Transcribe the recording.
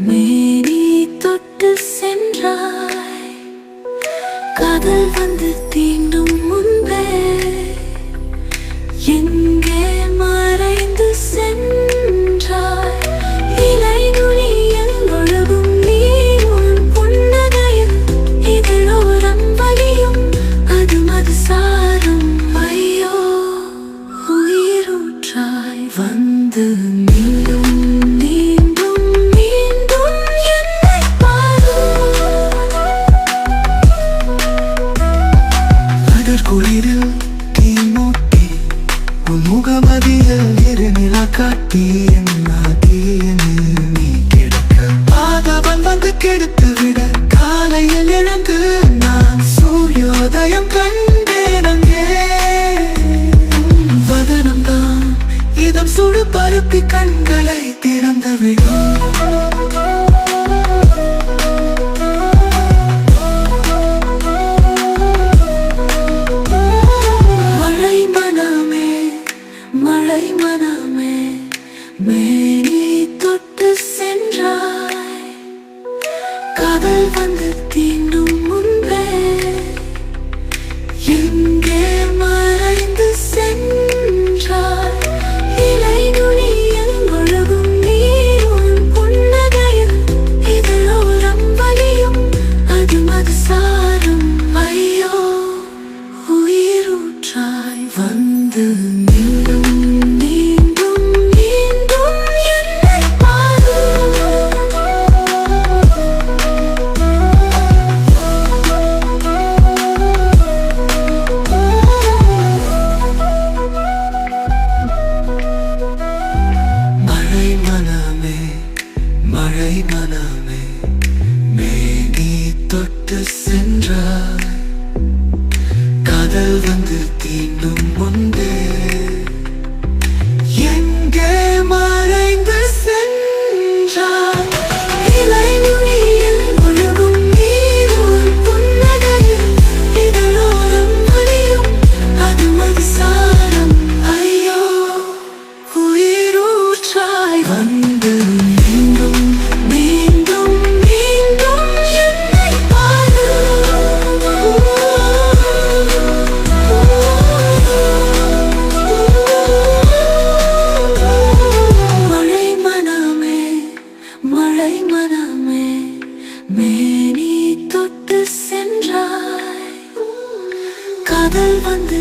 மேனி தொட்டு சென்றாய், காதல் வந்து தீண்டும் முன்பே எங்கே மறைந்து சென்றாய். இலை நுனியில் ஒழுகும் நீர் உன் புன்னகையில் இதழோரம் வலியும் அது மது சாரும். ஐயோ உயிரூற்றாய் வந்து மீண்டும் மீண்டும் மீண்டும் என்னை பாரு. அதற்குளிரில் தீ மூட்டி உன் முகமதியில் இருநிலா காட்டி நீ கிடக்க பாதவன் வந்து கெடுத்து விட காலையில் எழுந்து நான் சூரியோதயம் கண்டேன். அங்கே வதனம்தான் இதம் சுடு பருப்பி கண்களை திறந்து விடும். மழை மனமே மேனி தொட்டு சென்றாய், காதல் வந்து தீண்டும் முன்பே எங்கே மறைந்து சென்றாய். இலை நுனியில் ஒழுகும் நீர் உன் புன்னகையில் இதழோரம் வலியும் அது மது சாரும். ஐயோ உயிரூற்றாய் வந்து மீண்டும் மீண்டும் மீண்டும் என்னை பாரு. மழை மனமே மழை மனமே மேனி தொட்டு சென்றாய், காதல் வந்து தீண்டும் முன்பே எங்கே மறைந்து சென்றாய். இலை நுனியில் ஒழுகும் நீர் உன் புன்னகையில் இதழோரம் வலியும் அது மது சாரும். ஐயோ உயிரூற்றாய் வந்து மீண்டும் மீண்டும் மீண்டும் என்னை பாரு. மழை மனமே மழை மனமே மேனி தொட்டு சென்றாய், காதல் வந்து